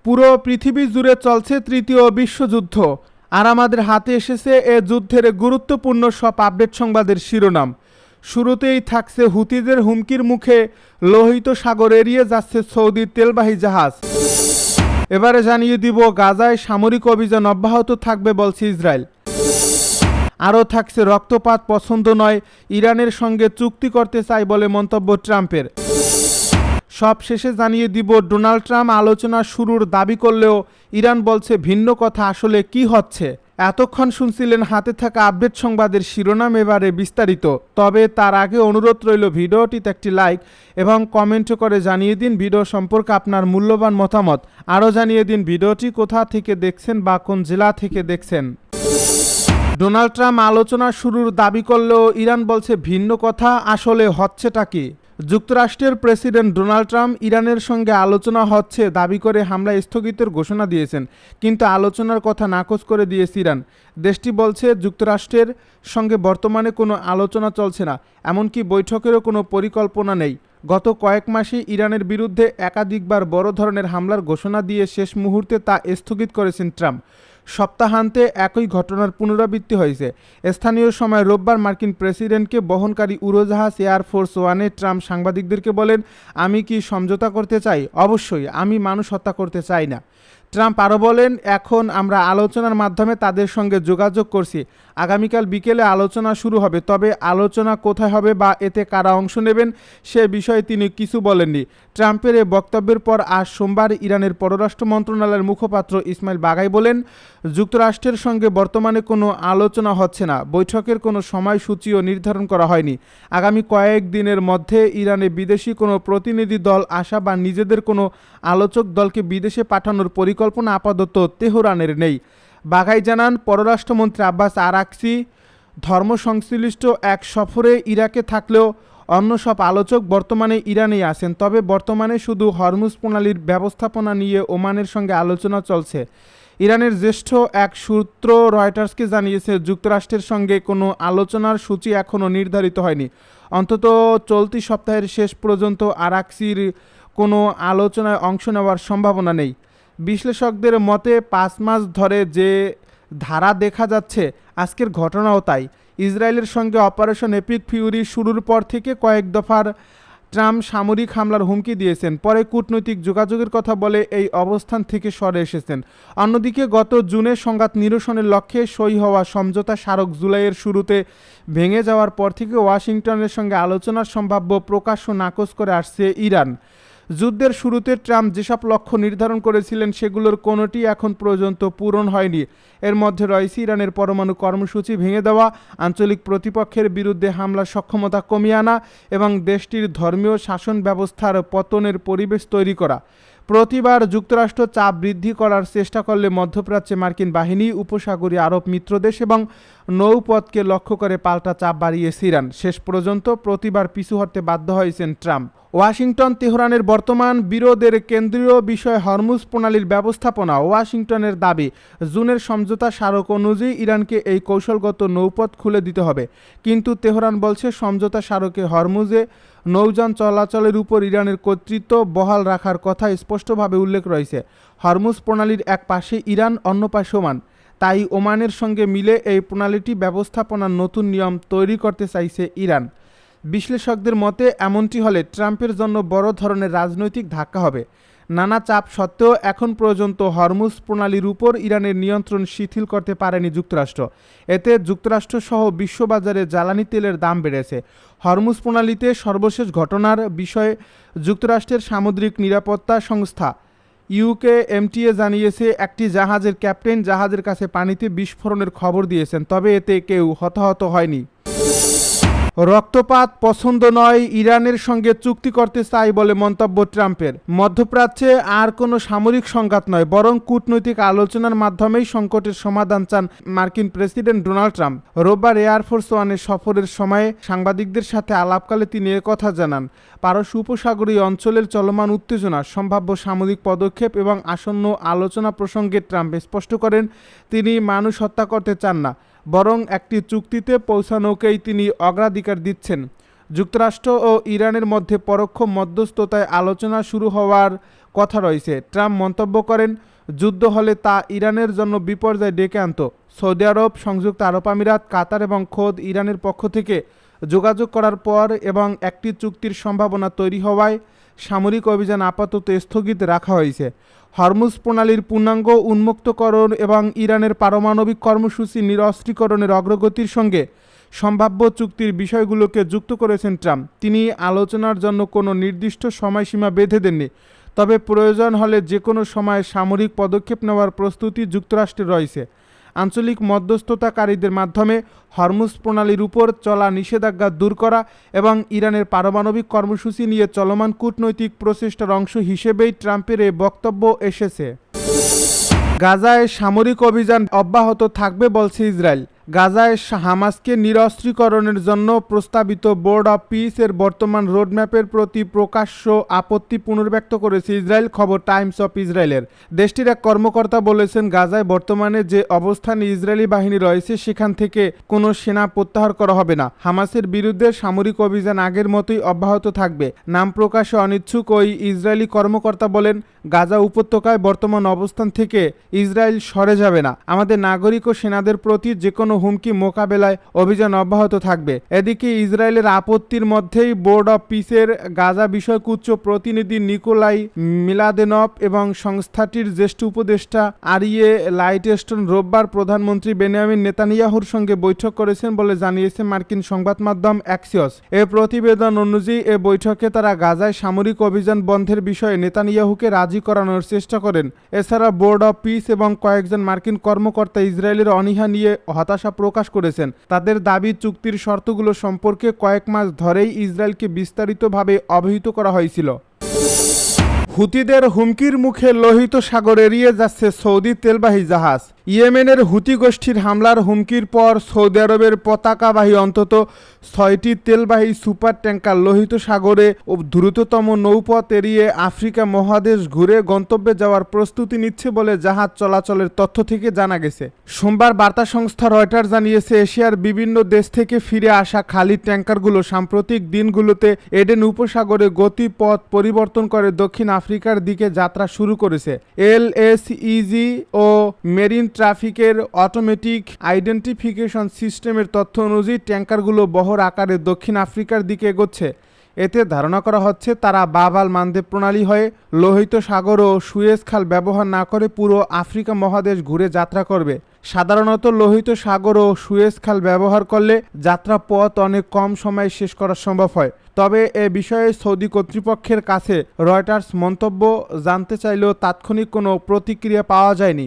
পুরো পৃথিবী জুড়ে চলছে তৃতীয় বিশ্বযুদ্ধ, আর আমাদের হাতে এসেছে এ যুদ্ধের গুরুত্বপূর্ণ সব আপডেট সংবাদের শিরোনাম। শুরুতেই থাকছে হুতিদের হুমকির মুখে লোহিত সাগর এড়িয়ে যাচ্ছে সৌদির তেলবাহী জাহাজ। এবারে জানিয়ে দিব গাজায় সামরিক অভিযান অব্যাহত থাকবে বলছে ইসরায়েল। আরও থাকছে রক্তপাত পছন্দ নয়, ইরানের সঙ্গে চুক্তি করতে চাই বলে মন্তব্য ট্রাম্পের। সব শেষে জানিয়ে দিব ডোনাল্ড ট্রাম্প আলোচনা শুরুর দাবি করলেও ইরান বলছে ভিন্ন কথা, আসলে কি হচ্ছে। এতক্ষণ শুনছিলেন হাতে থাকা আপডেট সংবাদের শিরোনাম, এবারে বিস্তারিত। তবে তার আগে অনুরোধ রইল ভিডিওটিতে একটি লাইক এবং কমেন্ট করে জানিয়ে দিন ভিডিও সম্পর্কে আপনার মূল্যবান মতামত। আরও জানিয়ে দিন ভিডিওটি কোথা থেকে দেখছেন বা কোন জেলা থেকে দেখছেন। ডোনাল্ড ট্রাম্প আলোচনা শুরুর দাবি করলেও ইরান বলছে ভিন্ন কথা, আসলে হচ্ছেটা কি। যুক্তরাষ্ট্রের প্রেসিডেন্ট ডোনাল্ড ট্রাম্প ইরানের সঙ্গে আলোচনা হচ্ছে দাবি করে হামলা স্থগিতের ঘোষণা দিয়েছেন, কিন্তু আলোচনার কথা নাকচ করে দিয়েছে ইরান। দেশটি বলছে যুক্তরাষ্ট্রের সঙ্গে বর্তমানে কোনো আলোচনা চলছে না, এমনকি বৈঠকেরও কোনো পরিকল্পনা নেই। গত কয়েক মাসে ইরানের বিরুদ্ধে একাধিকবার বড় ধরনের হামলার ঘোষণা দিয়ে শেষ মুহূর্তে তা স্থগিত করেছেন ট্রাম্প। সপ্তাহান্তে একই ঘটনার পুনরাবৃত্তি হয়েছে। স্থানীয় সময় রোববার মার্কিন প্রেসিডেন্টকে বহনকারী উড়োজাহাজ এয়ারফোর্স ওয়ানে ট্রাম্প সাংবাদিকদেরকে বলেন, আমি কি সমঝোতা করতে চাই? অবশ্যই, আমি মানুষ হত্যা করতে চাই না। ট্রাম্প আরও বলেন, এখন আমরা আলোচনার মাধ্যমে তাদের সঙ্গে যোগাযোগ করছি। আগামীকাল বিকেলে আলোচনা শুরু হবে, তবে আলোচনা কোথায় হবে বা এতে কারা অংশ নেবেন সে বিষয়ে তিনি কিছু বলেননি। ট্রাম্পের এ বক্তব্যের পর আজ সোমবার ইরানের পররাষ্ট্র মন্ত্রণালয়ের মুখপাত্র ইসমাইল বাগাই বলেন, যুক্তরাষ্ট্রের সঙ্গে বর্তমানে কোনো আলোচনা হচ্ছে না, বৈঠকের কোনো সময়সূচিও নির্ধারণ করা হয়নি। আগামী কয়েক দিনের মধ্যে ইরানে বিদেশি কোনো প্রতিনিধি দল আসা বা নিজেদের কোনো আলোচক দলকে বিদেশে পাঠানোর পরিকল্পনা আপাতত তেহরানের নেই। বাঘাই জানান, পররাষ্ট্রমন্ত্রী আব্বাস আরাকচি ধর্ম সংশ্লিষ্ট এক সফরে ইরাকে থাকলেও অন্য সব আলোচক বর্তমানে ইরানেই আছেন। তবে বর্তমানে শুধু হরমুজ প্রণালীর ব্যবস্থাপনা নিয়ে ওমানের সঙ্গে আলোচনা চলছে। ইরানের জ্যেষ্ঠ এক সূত্র রয়টার্সকে জানিয়েছে, যুক্তরাষ্ট্রের সঙ্গে কোনো আলোচনার সূচি এখনও নির্ধারিত হয়নি। অন্তত চলতি সপ্তাহের শেষ পর্যন্ত আরাকচির কোনো আলোচনায় অংশ নেওয়ার সম্ভাবনা নেই। বিশ্লেষকদের মতে 5 মাস ধরে যে ধারা দেখা যাচ্ছে, আজকের ঘটনাও তাই। ইসরায়েলের সঙ্গে অপারেশন এপিক ফিউরি শুরুর পর থেকে কয়েক দফার ট্রাম্প সামরিক হামলার হুমকি দিয়েছেন, পরে কূটনৈতিক যোগাযোগের কথা বলে এই অবস্থান থেকে সরে এসেছেন। অন্যদিকে গত জুনে সংঘাত নিরসনের লক্ষ্যে সই হওয়া সমঝোতা স্মারক জুলাইয়ের শুরুতে ভেঙে যাওয়ার পর থেকে ওয়াশিংটনের সঙ্গে আলোচনার সম্ভাব্য প্রকাশ্য নাকচ করে আসছে ইরান। যুদ্ধের শুরুতে ট্রাম্প যেসব লক্ষ্য নির্ধারণ করেছিলেন সেগুলোর কোনোটি এখন পর্যন্ত পূরণ হয়নি। এর মধ্যে রয়েছে ইরানের পরমাণু কর্মসূচি ভেঙে দেওয়া, আঞ্চলিক প্রতিপক্ষের বিরুদ্ধে হামলার সক্ষমতা কমিয়ে আনা এবং দেশটির ধর্মীয় শাসন ব্যবস্থার পতনের পরিবেশ তৈরি করা। প্রতিবার যুক্তরাষ্ট্র চাপ বৃদ্ধি করার চেষ্টা করলে মধ্যপ্রাচ্যে মার্কিন বাহিনী, উপসাগরীয় আরব মিত্রদেশ এবং নৌপথকে লক্ষ্য করে পাল্টা চাপ বাড়িয়েছে ইরান। শেষ পর্যন্ত প্রতিবার পিছু হটতে বাধ্য হয়েছেন ট্রাম্প। ওয়াশিংটন তেহরানের বর্তমান বিরোধের কেন্দ্রীয় বিষয় হরমুজ প্রণালীর ব্যবস্থাপনা। ওয়াশিংটনের দাবি, জুনের সমঝোতা স্মারক অনুযায়ী ইরানকে এই কৌশলগত নৌপথ খুলে দিতে হবে, কিন্তু তেহরান বলছে সমঝোতা স্মারকে হরমুজে নৌযান চলাচলের উপর ইরানের কর্তৃত্ব বহাল রাখার কথা স্পষ্টভাবে উল্লেখ রয়েছে। হরমুজ প্রণালীর এক পাশে ইরান, অন্য পাশে ওমান। তাই ওমানের সঙ্গে মিলে এই প্রণালীটি ব্যবস্থাপনার নতুন নিয়ম তৈরি করতে চাইছে ইরান। বিশ্লেষকদের মতে এমনটি হলে ট্রাম্পের জন্য বড় ধরনের রাজনৈতিক ধাক্কা হবে। নানা চাপ সত্ত্বেও এখন পর্যন্ত হরমুজ প্রণালীর উপর ইরানের নিয়ন্ত্রণ শিথিল করতে পারেনি যুক্তরাষ্ট্র। এতে যুক্তরাষ্ট্রসহ বিশ্ববাজারে জ্বালানি তেলের দাম বেড়েছে। হরমুজ প্রণালীতে সর্বশেষ ঘটনার বিষয়ে যুক্তরাষ্ট্রের সামুদ্রিক নিরাপত্তা সংস্থা ইউকেএমটিএ জানিয়েছে, একটি জাহাজের ক্যাপ্টেন জাহাজের কাছে পানিতে বিস্ফোরণের খবর দিয়েছেন, তবে এতে কেউ হতাহত হয়নি। রক্তপাত পছন্দ নয়, ইরানের সঙ্গে চুক্তি করতে চাই বলে মন্তব্য ট্রাম্পের। মধ্যপ্রাচ্যে আর কোনো সামরিক সংঘাত নয়, বরং কূটনৈতিক আলোচনার মাধ্যমেই সংকটের সমাধান চান মার্কিন প্রেসিডেন্ট ডোনাল্ড ট্রাম্প। রোববার এয়ারফোর্স ওয়ানে সফরের সময়ে সাংবাদিকদের সাথে আলাপকালে তিনি একথা জানান। পারস্য উপসাগরীয় অঞ্চলের চলমান উত্তেজনা, সম্ভাব্য সামরিক পদক্ষেপ এবং আসন্ন আলোচনা প্রসঙ্গে ট্রাম্প স্পষ্ট করেন, তিনি মানুষ হত্যা করতে চান না, বরং একটি চুক্তিতে পৌঁছানোকেই তিনি অগ্রাধিকার দিচ্ছেন। যুক্তরাষ্ট্র ও ইরানের মধ্যে পরোক্ষ মধ্যস্থতায় আলোচনা শুরু হওয়ার কথা রয়েছে। ট্রাম্প মন্তব্য করেন, যুদ্ধ হলে তা ইরানের জন্য বিপর্যয় ডেকে আনত। সৌদি আরব, সংযুক্ত আরব আমিরাত, কাতার এবং খোদ ইরানের পক্ষ থেকে যোগাযোগ করার পর এবং একটি চুক্তির সম্ভাবনা তৈরি হওয়ায় সামরিক অভিযান আপাতত স্থগিত রাখা হয়েছে। হরমুজ প্রণালীর পূর্ণাঙ্গ উন্মুক্তকরণ এবং ইরানের পারমাণবিক কর্মসূচি নিরস্ত্রীকরণের অগ্রগতির সঙ্গে সম্ভাব্য চুক্তির বিষয়গুলোকে যুক্ত করেছেন ট্রাম্প। তিনি আলোচনার জন্য কোনো নির্দিষ্ট সময়সীমা বেঁধে দেননি, তবে প্রয়োজন হলে যে কোনো সময় সামরিক পদক্ষেপ নেওয়ার প্রস্তুতি যুক্তরাষ্ট্রের রয়েছে। আঞ্চলিক মধ্যস্থতাকারীদের মাধ্যমে হরমুজ প্রণালীর উপর চলা নিষেধাজ্ঞা দূর করা এবং ইরানের পারমাণবিক কর্মসূচি নিয়ে চলমান কূটনৈতিক প্রচেষ্টার অংশ হিসেবেই ট্রাম্পের এ বক্তব্য এসেছে। গাজায় সামরিক অভিযান অব্যাহত থাকবে বলছে ইসরায়েল। গাজায় হামাসকে নিরস্ত্রীকরণের জন্য প্রস্তাবিত বোর্ড অব পিস এর বর্তমান রোডম্যাপের প্রতি প্রকাশ্য আপত্তি পুনর্ব্যক্ত করেছে ইসরায়েল। খবর টাইমস অফ ইসরায়েলের। দেশটির এক কর্মকর্তা বলেছেন, গাজায় বর্তমানে যে অবস্থানে ইসরায়েলি বাহিনী রয়েছে সেখান থেকে কোনো সেনা প্রত্যাহার করা হবে না। হামাসের বিরুদ্ধে সামরিক অভিযান আগের মতোই অব্যাহত থাকবে। নাম প্রকাশে অনিচ্ছুক ওই ইসরায়েলি কর্মকর্তা বলেন, গাজা উপত্যকায় বর্তমান অবস্থান থেকে ইসরায়েল সরে যাবে না। আমাদের নাগরিক ও সেনাদের প্রতি যে কোনো হুমকি মোকাবেলায় অভিযান অব্যাহত থাকবে। এদিকে ইসরায়েলের আপত্তির মধ্যেই বোর্ড অব পিসের গাজা বিষয়ক উচ্চ প্রতিনিধি নিকোলাই মিলাদেনভ এবং সংস্থাটির জ্যেষ্ঠ উপদেষ্টা আরিয়ে লাইটস্টোন রোববার প্রধানমন্ত্রী বেনিয়ামিন নেতানিয়াহুর সঙ্গে বৈঠক করেছেন বলে জানিয়েছে মার্কিন সংবাদ মাধ্যম অ্যাক্সিওস। এ প্রতিবেদন অনুযায়ী এ বৈঠকে তারা গাজায় সামরিক অভিযান বন্ধের বিষয়ে নেতানিয়াহুকে রাজি করানোর চেষ্টা করেন। এছাড়া বোর্ড অব পিস এবং কয়েকজন মার্কিন কর্মকর্তা ইসরায়েলের অনীহা নিয়ে হতাশা প্রকাশ করেছেন। তাদের দাবি, চুক্তির শর্তগুলো সম্পর্কে কয়েক মাস ধরেই ইসরায়েলকে বিস্তারিতভাবে অবহিত করা হয়েছিল। হুতিদের হুমকির মুখে লোহিত সাগর এড়িয়ে যাচ্ছে সৌদি তেলবাহী জাহাজ। ইয়েমেনের হুতি গোষ্ঠীর হামলার হুমকির পর সৌদি আরবের পতাকাবাহী অন্তত 6টি তেলবাহী সুপার ট্যাঙ্কার লোহিত সাগরে দ্রুততম নৌপথ এড়িয়ে আফ্রিকা মহাদেশ ঘুরে গন্তব্যে যাওয়ার প্রস্তুতি নিচ্ছে বলে জাহাজ চলাচলের তথ্য থেকে জানা গেছে। সোমবার বার্তা সংস্থা রয়টার জানিয়েছে, এশিয়ার বিভিন্ন দেশ থেকে ফিরে আসা খালি ট্যাঙ্কারগুলো সাম্প্রতিক দিনগুলোতে এডেন উপসাগরে গতিপথ পরিবর্তন করে দক্ষিণ আফ্রিকার দিকে যাত্রা শুরু করেছে। এলএসইজি ও মেরিন ট্রাফিকের অটোমেটিক আইডেন্টিফিকেশন সিস্টেমের তথ্য অনুযায়ী ট্যাঙ্কারগুলো বহর আকারে দক্ষিণ আফ্রিকার দিকে এগোচ্ছে। এতে ধারণা করা হচ্ছে তারা বাব আল মানদেব প্রণালী হয়ে লোহিত সাগর ও সুয়েজ খাল ব্যবহার না করে পুরো আফ্রিকা মহাদেশ ঘুরে যাত্রা করবে। সাধারণত লোহিত সাগর ও সুয়েজ খাল ব্যবহার করলে যাত্রা পথ অনেক কম সময়ে শেষ করা সম্ভব হয়। তবে এ বিষয়ে সৌদি কর্তৃপক্ষের কাছে রয়টার্স মন্তব্য জানতে চাইলেও তাৎক্ষণিক কোনো প্রতিক্রিয়া পাওয়া যায়নি।